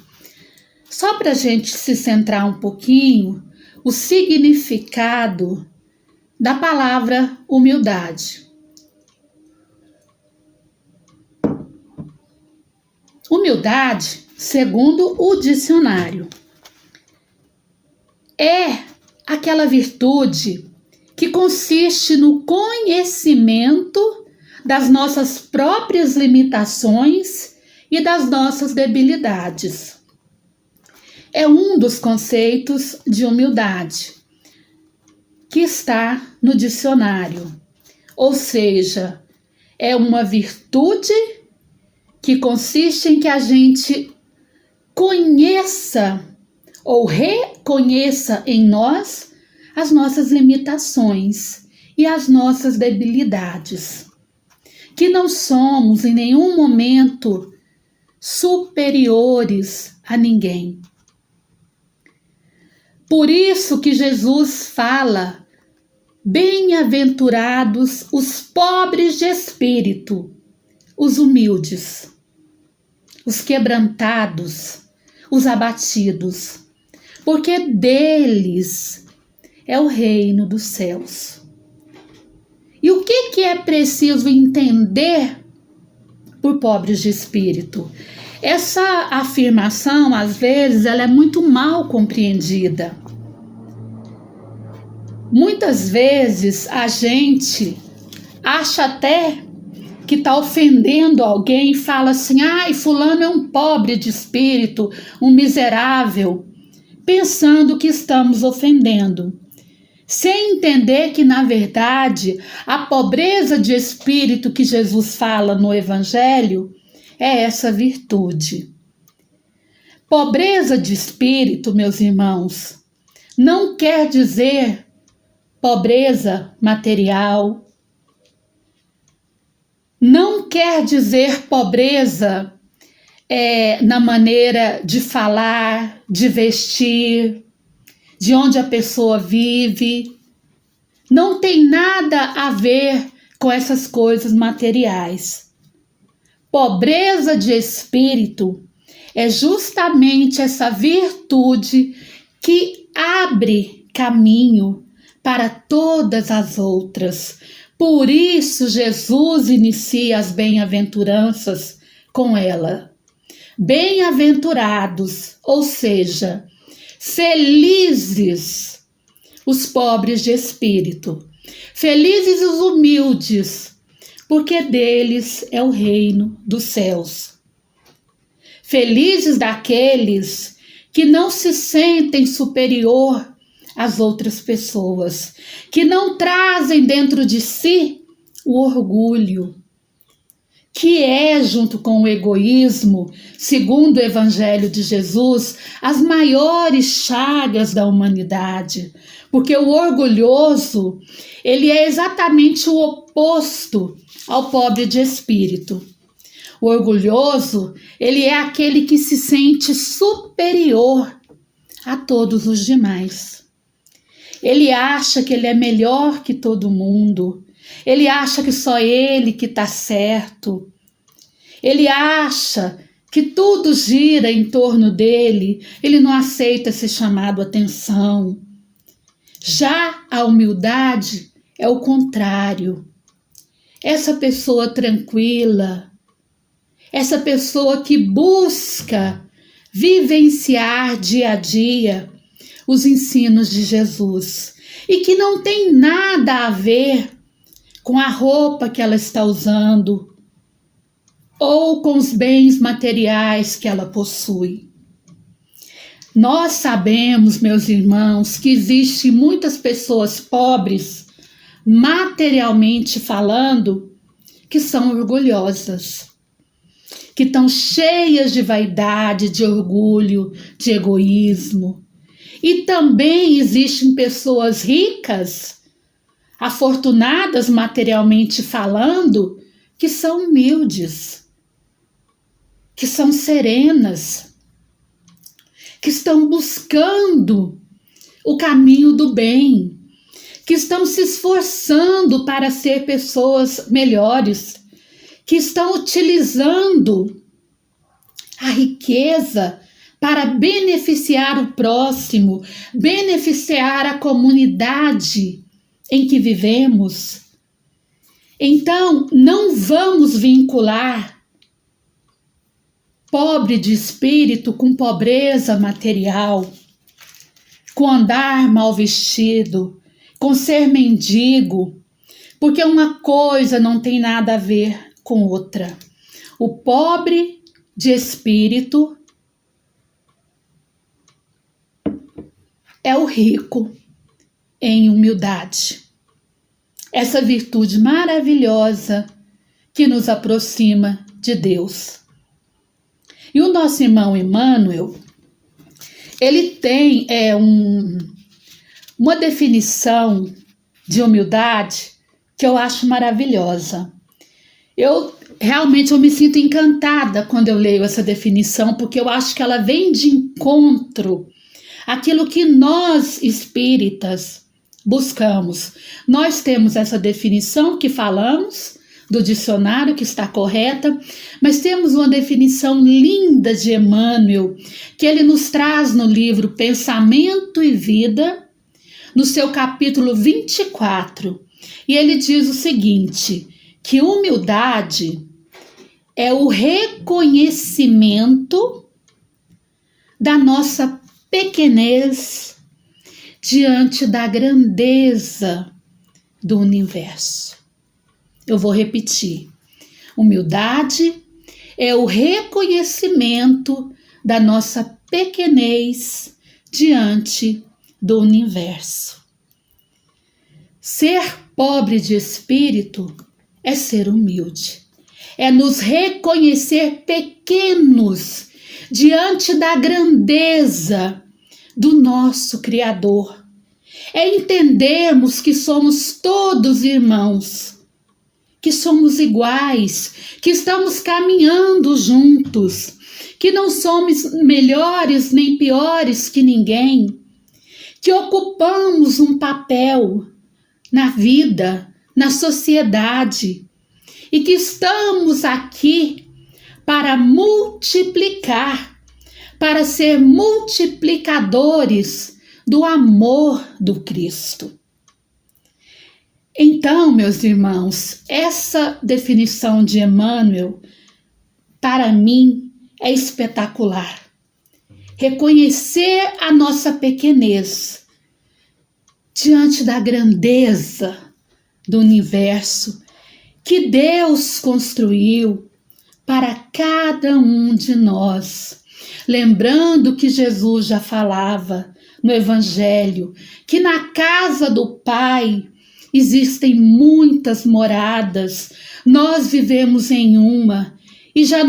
só para a gente se centrar um pouquinho, o significado da palavra humildade. Humildade, segundo o dicionário, é aquela virtude que consiste no conhecimento das nossas próprias limitações e das nossas debilidades. É um dos conceitos de humildade que está no dicionário, ou seja, é uma virtude que consiste em que a gente conheça ou reconheça em nós as nossas limitações e as nossas debilidades, que não somos em nenhum momento superiores a ninguém. Por isso que Jesus fala: bem-aventurados os pobres de espírito, os humildes, os quebrantados, os abatidos, porque deles é o reino dos céus. E o que é preciso entender por pobres de espírito? Essa afirmação, às vezes, ela é muito mal compreendida. Muitas vezes a gente acha até que está ofendendo alguém e fala assim: ai, fulano é um pobre de espírito, um miserável, pensando que estamos ofendendo, sem entender que, na verdade, a pobreza de espírito que Jesus fala no Evangelho é essa virtude. Pobreza de espírito, meus irmãos, não quer dizer pobreza material, não quer dizer pobreza na maneira de falar, de vestir, de onde a pessoa vive. Não tem nada a ver com essas coisas materiais. Pobreza de espírito é justamente essa virtude que abre caminho para todas as outras. Por isso Jesus inicia as bem-aventuranças com ela. Bem-aventurados, ou seja, felizes os pobres de espírito, felizes os humildes, porque deles é o reino dos céus. Felizes daqueles que não se sentem superior às outras pessoas, que não trazem dentro de si o orgulho, que é, junto com o egoísmo, segundo o Evangelho de Jesus, as maiores chagas da humanidade, porque o orgulhoso, ele é exatamente o oposto ao pobre de espírito. O orgulhoso, ele é aquele que se sente superior a todos os demais. Ele acha que ele é melhor que todo mundo. Ele acha que só ele que está certo. Ele acha que tudo gira em torno dele. Ele não aceita ser chamado atenção. Já a humildade é o contrário. Essa pessoa tranquila, essa pessoa que busca vivenciar dia a dia os ensinos de Jesus e que não tem nada a ver com a roupa que ela está usando ou com os bens materiais que ela possui. Nós sabemos, meus irmãos, que existem muitas pessoas pobres, materialmente falando, que são orgulhosas, que estão cheias de vaidade, de orgulho, de egoísmo. E também existem pessoas ricas, afortunadas materialmente falando, que são humildes, que são serenas, que estão buscando o caminho do bem, que estão se esforçando para ser pessoas melhores, que estão utilizando a riqueza para beneficiar o próximo, beneficiar a comunidade em que vivemos. Então, não vamos vincular pobre de espírito com pobreza material, com andar mal vestido, com ser mendigo, porque uma coisa não tem nada a ver com outra. O pobre de espírito é o rico em humildade. Essa virtude maravilhosa que nos aproxima de Deus. E o nosso irmão Emmanuel, ele tem uma definição de humildade que eu acho maravilhosa. Eu me sinto encantada quando eu leio essa definição, porque eu acho que ela vem de encontro àquilo que nós espíritas buscamos. Nós temos essa definição que falamos do dicionário, que está correta, mas temos uma definição linda de Emmanuel, que ele nos traz no livro Pensamento e Vida, no seu capítulo 24. E ele diz o seguinte, que humildade é o reconhecimento da nossa pequenez diante da grandeza do universo. Eu vou repetir. Humildade é o reconhecimento da nossa pequenez diante do universo. Ser pobre de espírito é ser humilde. É nos reconhecer pequenos diante da grandeza do nosso Criador. É entendermos que somos todos irmãos, que somos iguais, que estamos caminhando juntos, que não somos melhores nem piores que ninguém, que ocupamos um papel na vida, na sociedade, e que estamos aqui para multiplicar, para ser multiplicadores do amor do Cristo. Então, meus irmãos, essa definição de Emmanuel, para mim, é espetacular. Reconhecer a nossa pequenez diante da grandeza do universo que Deus construiu para cada um de nós. Lembrando que Jesus já falava no Evangelho que na casa do Pai existem muitas moradas, nós vivemos em uma e já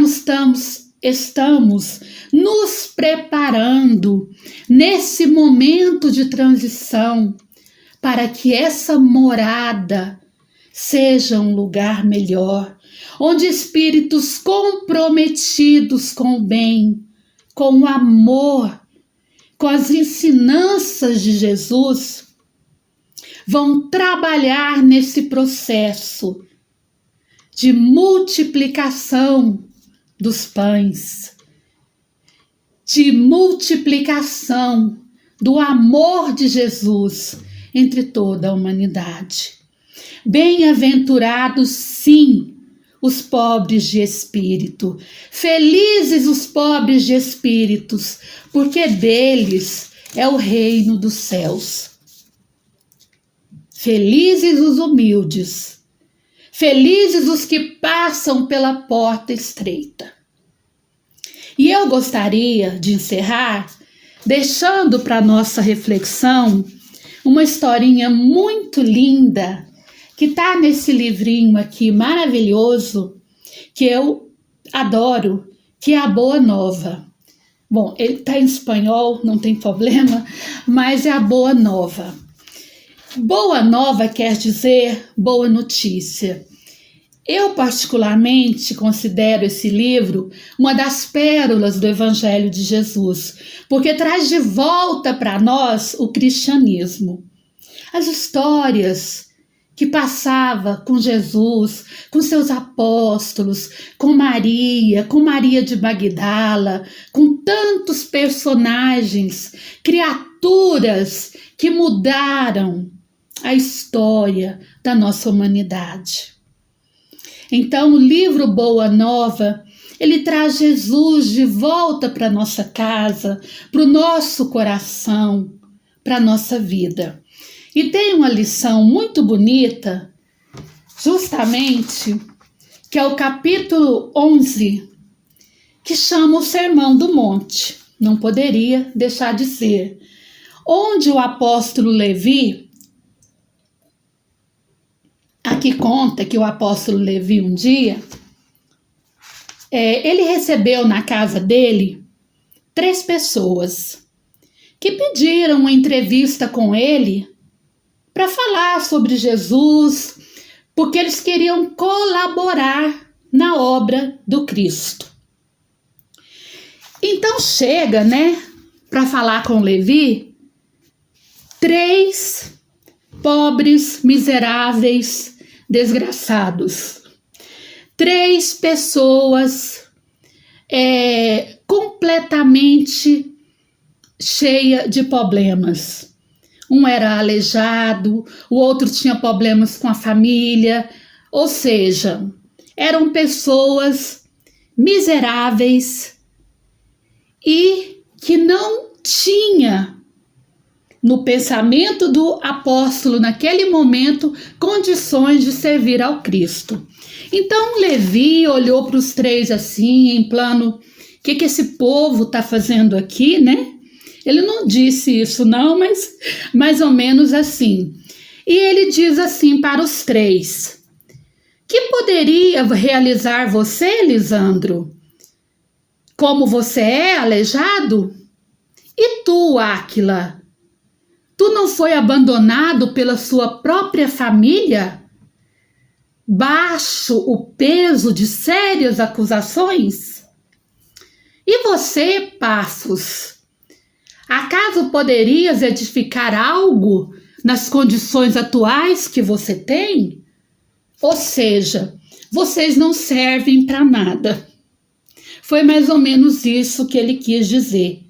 estamos nos preparando nesse momento de transição para que essa morada seja um lugar melhor, onde espíritos comprometidos com o bem, com o amor, com as ensinanças de Jesus, vão trabalhar nesse processo de multiplicação dos pães, de multiplicação do amor de Jesus entre toda a humanidade. Bem-aventurados, sim, os pobres de espírito. Felizes os pobres de espíritos, porque deles é o reino dos céus. Felizes os humildes. Felizes os que passam pela porta estreita. E eu gostaria de encerrar deixando para nossa reflexão uma historinha muito linda que está nesse livrinho aqui maravilhoso que eu adoro, que é a Boa Nova. Bom, ele está em espanhol, não tem problema, mas é a Boa Nova. Boa Nova quer dizer boa notícia. Eu particularmente considero esse livro uma das pérolas do Evangelho de Jesus, porque traz de volta para nós o cristianismo. As histórias que passava com Jesus, com seus apóstolos, com Maria de Magdala, com tantos personagens, criaturas que mudaram a história da nossa humanidade. Então, o livro Boa Nova, ele traz Jesus de volta para nossa casa, para o nosso coração, para a nossa vida. E tem uma lição muito bonita, justamente, que é o capítulo 11, que chama o Sermão do Monte. Não poderia deixar de ser. Onde o apóstolo Levi, aqui conta que o apóstolo Levi um dia, ele recebeu na casa dele 3 pessoas que pediram uma entrevista com ele para falar sobre Jesus, porque eles queriam colaborar na obra do Cristo. Então chega, para falar com Levi, 3 pobres, miseráveis, desgraçados. 3 pessoas completamente cheias de problemas. Um era aleijado, o outro tinha problemas com a família, ou seja, eram pessoas miseráveis e que não tinha no pensamento do apóstolo naquele momento condições de servir ao Cristo. Então Levi olhou para os 3 assim, em plano, o que esse povo está fazendo aqui, Ele não disse isso não, mas mais ou menos assim. E ele diz assim para os 3, que poderia realizar você, Lisandro? Como você é aleijado? E tu, Áquila? Tu não foi abandonado pela sua própria família? Baixo o peso de sérias acusações? E você, Pafos? Acaso poderias edificar algo nas condições atuais que você tem? Ou seja, vocês não servem para nada. Foi mais ou menos isso que ele quis dizer.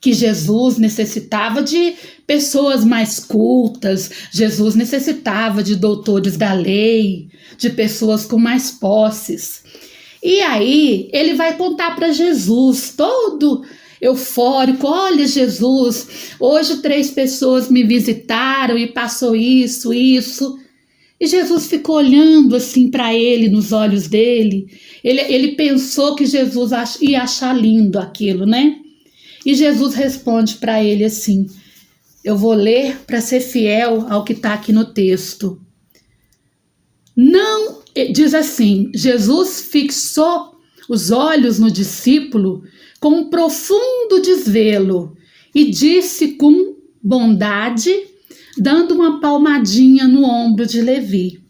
Que Jesus necessitava de pessoas mais cultas, Jesus necessitava de doutores da lei, de pessoas com mais posses. E aí ele vai contar para Jesus, todo eufórico: olha, Jesus, hoje 3 pessoas me visitaram e passou isso. E Jesus ficou olhando assim para ele, nos olhos dele. Ele pensou que Jesus ia achar lindo aquilo, E Jesus responde para ele assim, eu vou ler para ser fiel ao que está aqui no texto. Não, diz assim, Jesus fixou os olhos no discípulo com um profundo desvelo e disse com bondade, dando uma palmadinha no ombro de Levi.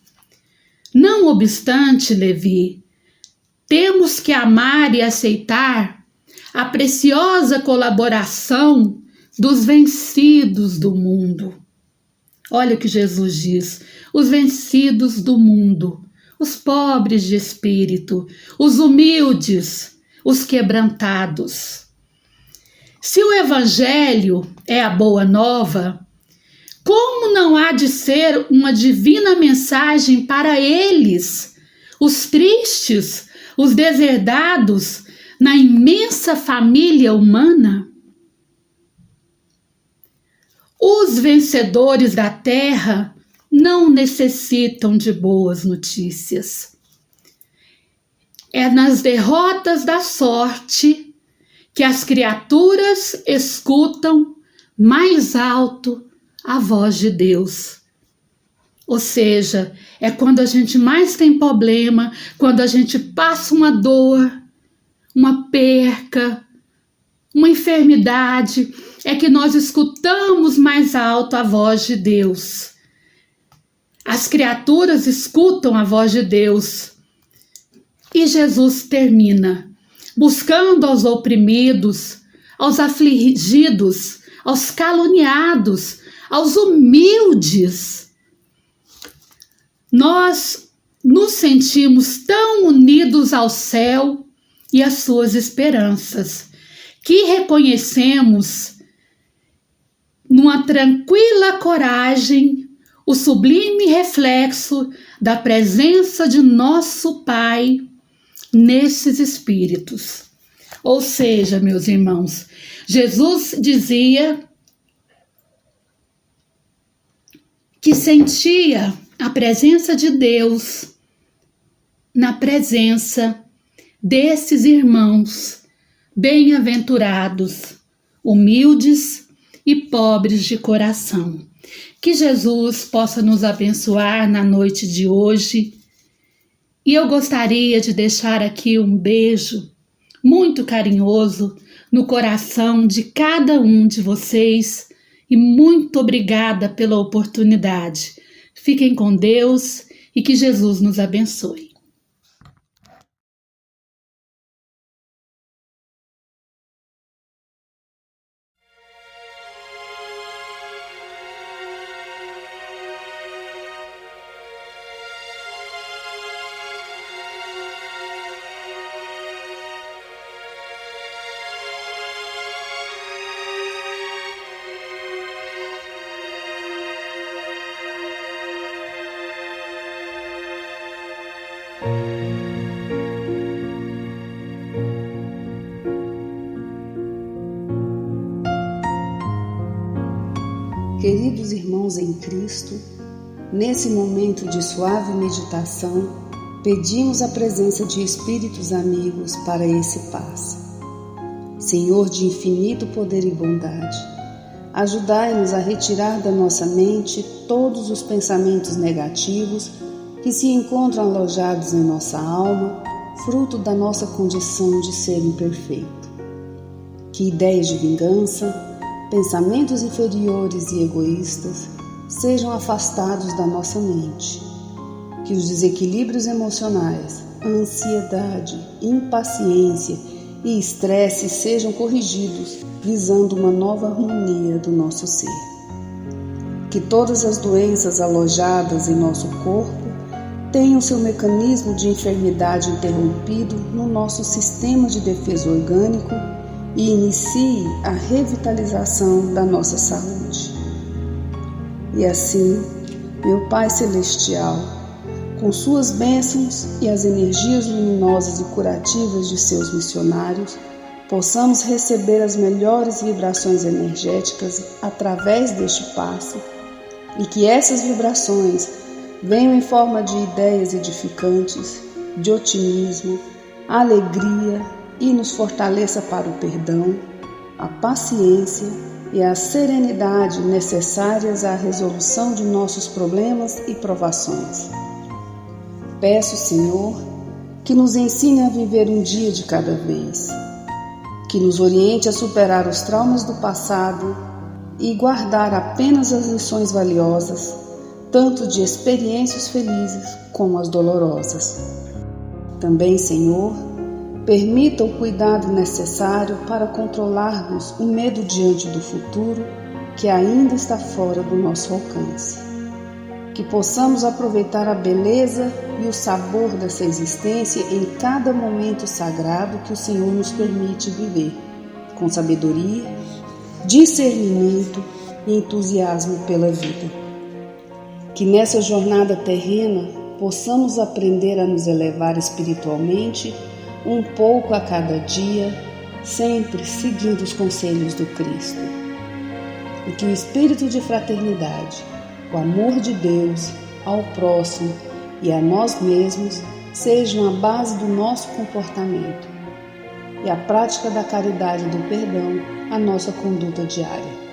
Não obstante, Levi, temos que amar e aceitar a preciosa colaboração dos vencidos do mundo. Olha o que Jesus diz, os vencidos do mundo, os pobres de espírito, os humildes, os quebrantados. Se o Evangelho é a boa nova, Como não há de ser uma divina mensagem para eles, os tristes, os deserdados, na imensa família humana? Os vencedores da terra não necessitam de boas notícias. É nas derrotas da sorte que as criaturas escutam mais alto a voz de Deus. Ou seja, é quando a gente mais tem problema, quando a gente passa uma dor, uma perca, uma enfermidade, é que nós escutamos mais alto a voz de Deus. As criaturas escutam a voz de Deus. E Jesus termina buscando aos oprimidos, aos afligidos, aos caluniados, aos humildes. Nós nos sentimos tão unidos ao céu e às suas esperanças, que reconhecemos numa tranquila coragem o sublime reflexo da presença de nosso Pai nesses espíritos. Ou seja, meus irmãos, Jesus dizia que sentia a presença de Deus na presença desses irmãos bem-aventurados, humildes e pobres de coração. Que Jesus possa nos abençoar na noite de hoje. E eu gostaria de deixar aqui um beijo muito carinhoso no coração de cada um de vocês e muito obrigada pela oportunidade. Fiquem com Deus e que Jesus nos abençoe. Queridos irmãos em Cristo, nesse momento de suave meditação, pedimos a presença de espíritos amigos para esse passe. Senhor de infinito poder e bondade, ajudai-nos a retirar da nossa mente todos os pensamentos negativos que se encontram alojados em nossa alma, fruto da nossa condição de ser imperfeito. Que ideias de vingança, pensamentos inferiores e egoístas sejam afastados da nossa mente. Que os desequilíbrios emocionais, a ansiedade, impaciência e estresse sejam corrigidos, visando uma nova harmonia do nosso ser. Que todas as doenças alojadas em nosso corpo tenham seu mecanismo de enfermidade interrompido no nosso sistema de defesa orgânico e inicie a revitalização da nossa saúde. E assim, meu Pai Celestial, com suas bênçãos e as energias luminosas e curativas de seus missionários, possamos receber as melhores vibrações energéticas através deste passe e que essas vibrações venham em forma de ideias edificantes, de otimismo, alegria, e nos fortaleça para o perdão, a paciência e a serenidade necessárias à resolução de nossos problemas e provações. Peço, Senhor, que nos ensine a viver um dia de cada vez, que nos oriente a superar os traumas do passado e guardar apenas as lições valiosas, tanto de experiências felizes como as dolorosas. Também, Senhor, permita o cuidado necessário para controlarmos o medo diante do futuro que ainda está fora do nosso alcance. Que possamos aproveitar a beleza e o sabor dessa existência em cada momento sagrado que o Senhor nos permite viver, com sabedoria, discernimento e entusiasmo pela vida. Que nessa jornada terrena possamos aprender a nos elevar espiritualmente um pouco a cada dia, sempre seguindo os conselhos do Cristo. E que o espírito de fraternidade, o amor de Deus ao próximo e a nós mesmos sejam a base do nosso comportamento e a prática da caridade e do perdão a nossa conduta diária.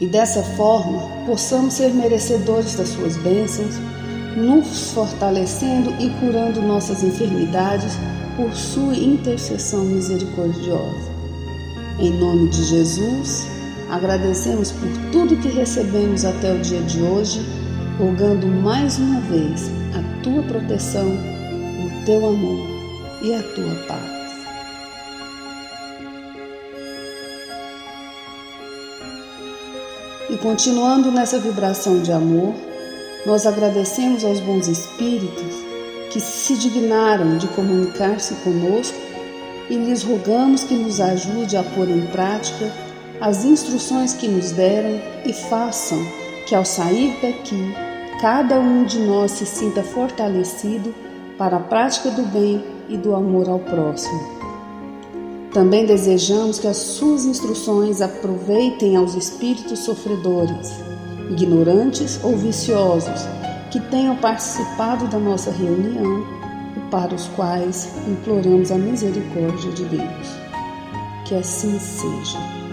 E dessa forma possamos ser merecedores das suas bênçãos, nos fortalecendo e curando nossas enfermidades por sua intercessão misericordiosa. Em nome de Jesus, agradecemos por tudo que recebemos até o dia de hoje, rogando mais uma vez a tua proteção, o teu amor e a tua paz. E continuando nessa vibração de amor, nós agradecemos aos bons espíritos que se dignaram de comunicar-se conosco e lhes rogamos que nos ajude a pôr em prática as instruções que nos deram e façam que ao sair daqui, cada um de nós se sinta fortalecido para a prática do bem e do amor ao próximo. Também desejamos que as suas instruções aproveitem aos espíritos sofredores, ignorantes ou viciosos, que tenham participado da nossa reunião e para os quais imploramos a misericórdia de Deus. Que assim seja.